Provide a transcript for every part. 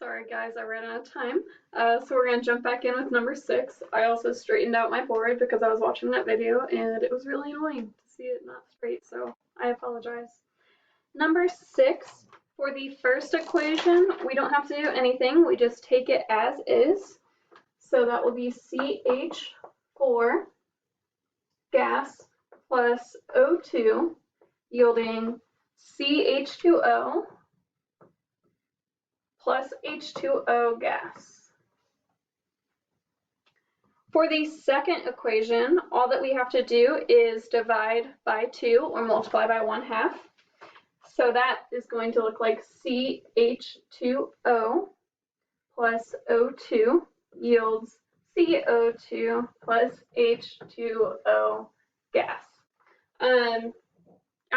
Sorry guys, I ran out of time. So we're going to jump back in with number 6. I also straightened out my board because I was watching that video and it was really annoying to see it not straight, so I apologize. Number 6, for the first equation, we don't have to do anything. We just take it as is. So that will be CH4 gas plus O2 yielding CH2O plus H2O gas. For the second equation, all that we have to do is divide by 2 or multiply by 1/2. So that is going to look like CH2O plus O2 yields CO2 plus H2O gas. I'm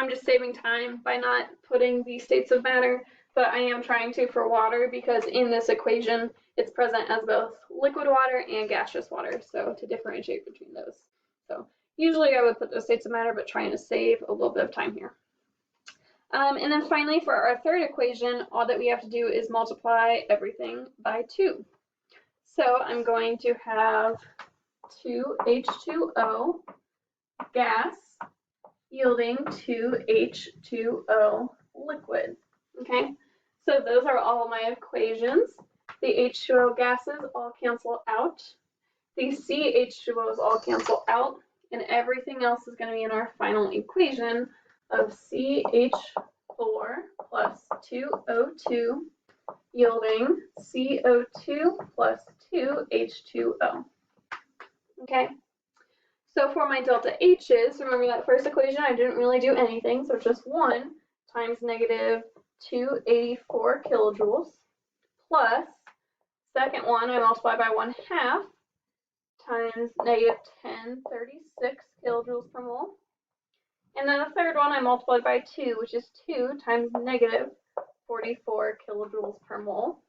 just saving time by not putting the states of matter, but I am trying to for water because in this equation it's present as both liquid water and gaseous water, so to differentiate between those. So usually I would put those states of matter, but trying to save a little bit of time here. And then finally for our third equation, all that we have to do is multiply everything by 2. So I'm going to have 2H2O gas yielding 2H2O liquid. Okay, so those are all my equations. The H2O gases all cancel out. The CH2Os all cancel out. And everything else is going to be in our final equation of CH4 plus 2O2 yielding CO2 plus 2H2O. Okay, so for my delta H's, remember that first equation I didn't really do anything, so it's just 1 times negative 284 kilojoules plus second one I multiply by 1/2 times negative 1036 kilojoules per mole. And then the third one I multiplied by 2, which is 2 times negative 44 kilojoules per mole.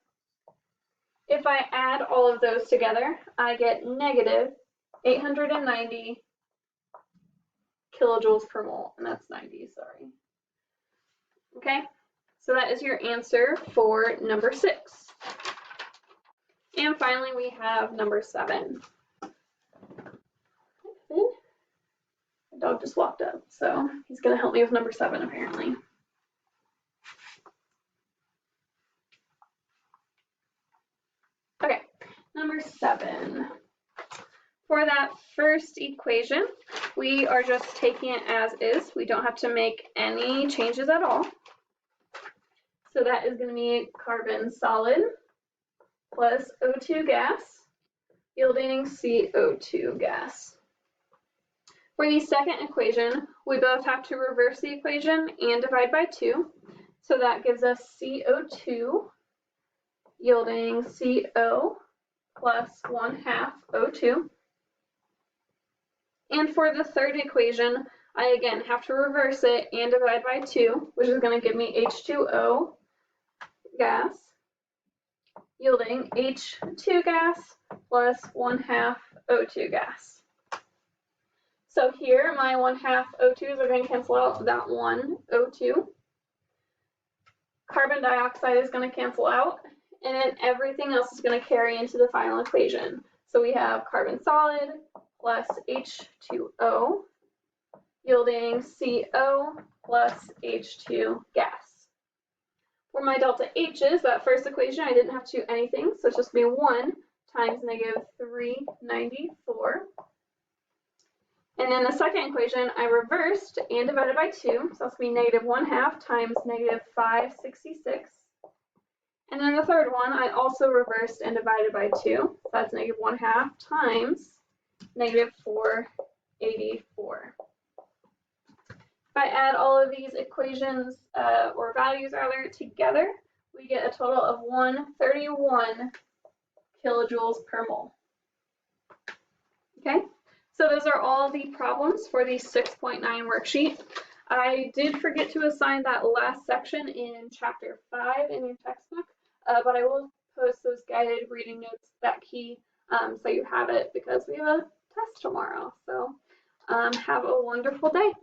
If I add all of those together, I get negative 890 kilojoules per mole, and that's 90, sorry. Okay, so that is your answer for number 6. And finally, we have number 7. The dog just walked up, so he's going to help me with number 7 apparently. Okay, number 7. For that first equation, we are just taking it as is. We don't have to make any changes at all. So that is going to be carbon solid plus O2 gas yielding CO2 gas. For the second equation, we both have to reverse the equation and divide by 2. So that gives us CO2 yielding CO plus 1/2 O2. And for the third equation, I again have to reverse it and divide by 2, which is going to give me H2O gas yielding H2 gas plus 1/2 O2 gas. So here my 1/2 O2s are going to cancel out that one O2. Carbon dioxide is going to cancel out, and then everything else is going to carry into the final equation. So we have carbon solid plus H2O yielding CO plus H2 gas. For my delta H's, that first equation, I didn't have to do anything, so it's just going to be 1 times negative 394. And then the second equation, I reversed and divided by 2, so that's going to be negative 1/2 times negative 566. And then the third one, I also reversed and divided by 2, so that's negative 1/2 times negative 484. If I add all of these equations or values rather together, we get a total of 131 kilojoules per mole. Okay, so those are all the problems for the 6.9 worksheet. I did forget to assign that last section in chapter 5 in your textbook, but I will post those guided reading notes, that key, so you have it because we have a test tomorrow. So have a wonderful day.